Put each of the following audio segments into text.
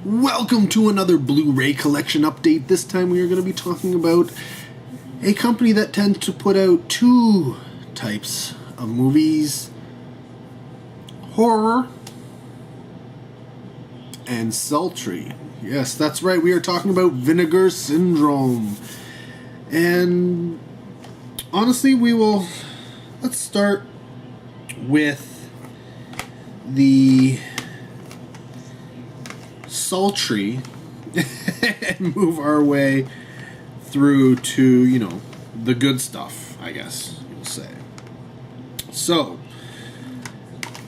Welcome to another Blu-ray collection update. This time we are going to be talking about a company that tends to put out two types of movies: horror and sultry. Yes, that's right, we are talking about Vinegar Syndrome. And honestly, let's start with the sultry and move our way through to, the good stuff, I guess you'll say. So,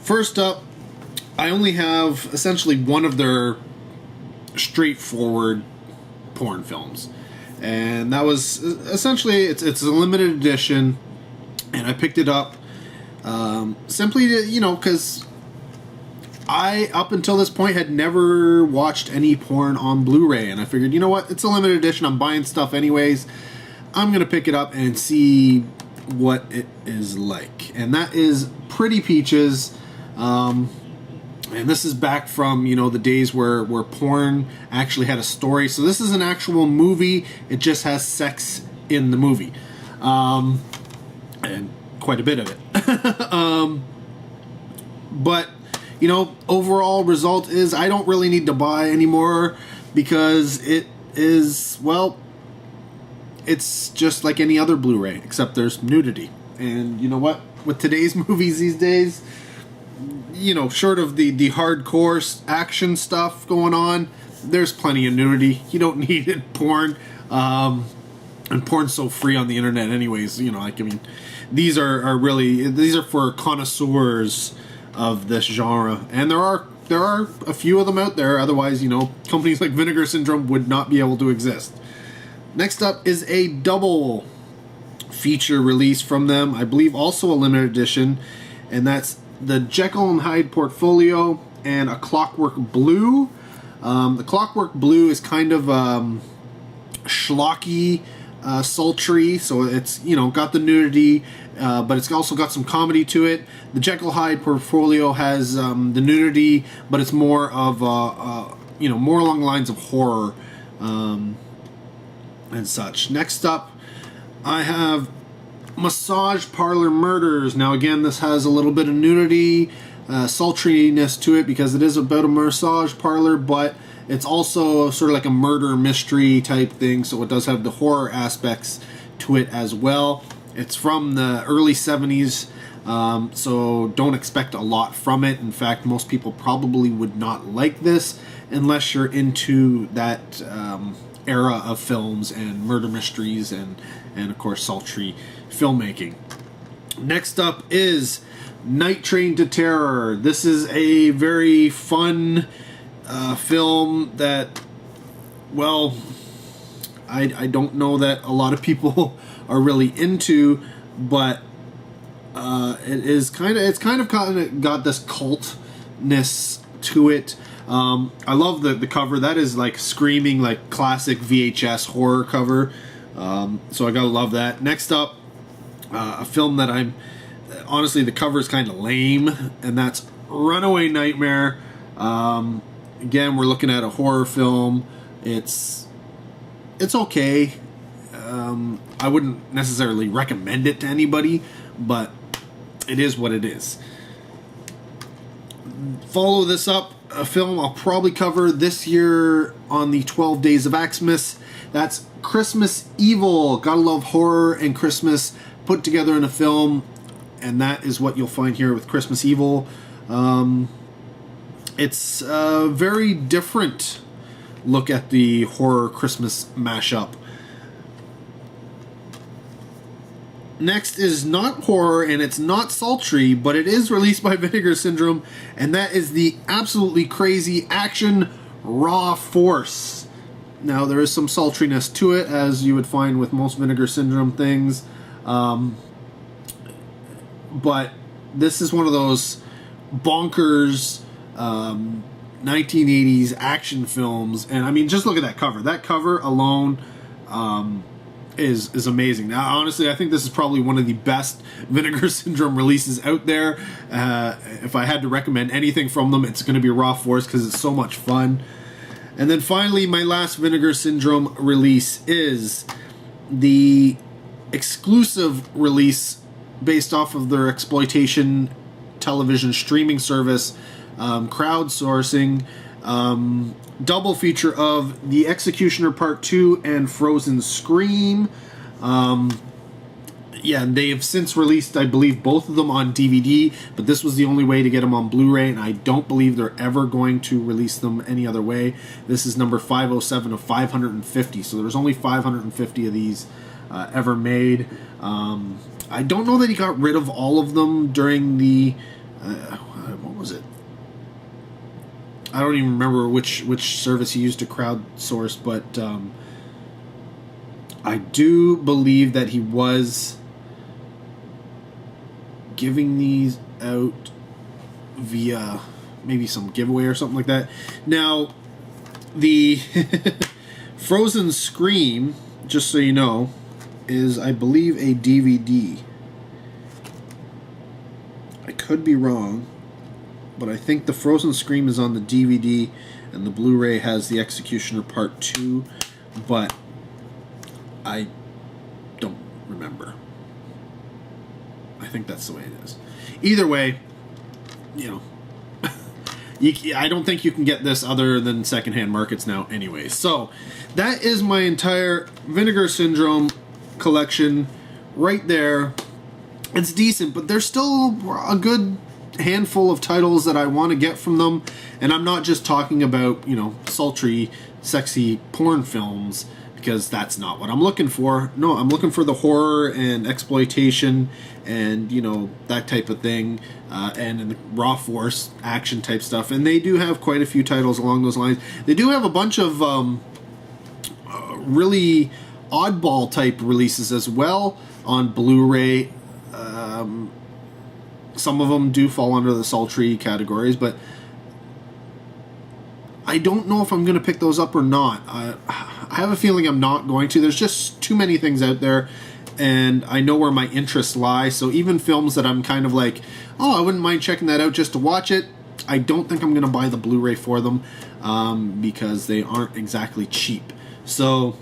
first up, I only have essentially one of their straightforward porn films. And that was essentially, it's a limited edition, and I picked it up simply to, because I, up until this point, had never watched any porn on Blu-ray, and I figured, you know what, it's a limited edition, I'm buying stuff anyways, I'm going to pick it up and see what it is like. And that is Pretty Peaches, and this is back from, the days where porn actually had a story. So this is an actual movie, it just has sex in the movie, and quite a bit of it. But overall result is I don't really need to buy anymore because it is, it's just like any other Blu-ray, except there's nudity. And you know what? With today's movies these days, short of the hardcore action stuff going on, there's plenty of nudity. You don't need it. Porn. And porn's so free on the internet anyways, these are for connoisseurs of this genre, and there are a few of them out there. Otherwise, companies like Vinegar Syndrome would not be able to exist. Next up is a double feature release from them, I believe also a limited edition, and that's the Jekyll and Hyde Portfolio and a Clockwork Blue. The Clockwork Blue is kind of schlocky, sultry, so it's got the nudity, but it's also got some comedy to it. The Jekyll Hyde Portfolio has the nudity, but it's more of more along the lines of horror and such. Next up, I have Massage Parlor Murders. Now again, this has a little bit of nudity, sultriness to it because it is about a massage parlor, but it's also sort of like a murder mystery type thing, so it does have the horror aspects to it as well. It's from the early 70s, so don't expect a lot from it. In fact, most people probably would not like this unless you're into that era of films and murder mysteries and of course sultry filmmaking. Next up is Night Train to Terror. This is a very fun film that, I don't know that a lot of people are really into, but it's kind of got this cultness to it. I love the cover. That is like screaming like classic VHS horror cover. So I gotta love that. Next up, a film that honestly, the cover is kind of lame, and that's Runaway Nightmare. Again, we're looking at a horror film. It's okay. I wouldn't necessarily recommend it to anybody, but it is what it is. Follow this up, a film I'll probably cover this year on the 12 Days of Xmas. That's Christmas Evil. Gotta love horror and Christmas put together in a film, and that is what you'll find here with Christmas Evil. It's a very different look at the horror Christmas mashup. Next is not horror and it's not sultry, but it is released by Vinegar Syndrome, and that is the absolutely crazy action Raw Force. Now, there is some sultriness to it, as you would find with most Vinegar Syndrome things, but this is one of those bonkers 1980s action films, and just look at that cover. That cover alone is amazing. Now, honestly, I think this is probably one of the best Vinegar Syndrome releases out there. If I had to recommend anything from them, it's going to be Raw Force because it's so much fun. And then finally, my last Vinegar Syndrome release is the exclusive release based off of their exploitation television streaming service, crowdsourcing, double feature of The Executioner Part 2 and Frozen Scream. Yeah, and they have since released, I believe, both of them on DVD, but this was the only way to get them on Blu-ray, and I don't believe they're ever going to release them any other way. This is number 507 of 550, so there's only 550 of these ever made. I don't know that he got rid of all of them during the... what was it? I don't even remember which service he used to crowdsource, but I do believe that he was giving these out via maybe some giveaway or something like that. Now, the Frozen Scream, just so you know, is, I believe, a DVD. I could be wrong, but I think the Frozen Scream is on the DVD and the Blu-ray has The Executioner Part 2, but I don't remember. I think that's the way it is. Either way, you know, I don't think you can get this other than secondhand markets now anyway. So that is my entire Vinegar Syndrome collection right there. It's decent, but there's still a good handful of titles that I want to get from them. And I'm not just talking about, you know, sultry, sexy porn films, because that's not what I'm looking for. No, I'm looking for the horror and exploitation and, you know, that type of thing, and in the raw force action type stuff. And they do have quite a few titles along those lines. They do have a bunch of really oddball type releases as well on Blu-ray. Some of them do fall under the sultry categories, but I don't know if I'm going to pick those up or not. I have a feeling I'm not going to. There's just too many things out there, and I know where my interests lie. So even films that I'm kind of like, oh, I wouldn't mind checking that out just to watch it, I don't think I'm going to buy the Blu-ray for them, because they aren't exactly cheap. So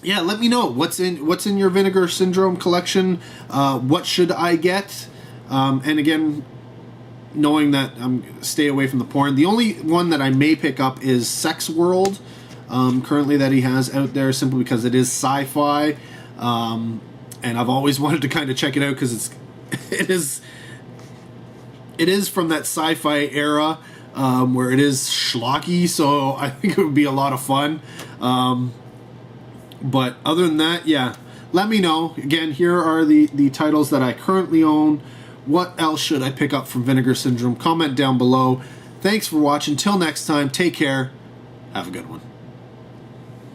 yeah, let me know what's in your Vinegar Syndrome collection. What should I get? And again, knowing that I'm stay away from the porn. The only one that I may pick up is Sex World, currently that he has out there, simply because it is sci-fi, and I've always wanted to kind of check it out because it is from that sci-fi era, where it is schlocky. So I think it would be a lot of fun. But other than that, yeah, let me know. Again, here are the titles that I currently own. What else should I pick up from Vinegar Syndrome? Comment down below. Thanks for watching. Till next time, take care. Have a good one.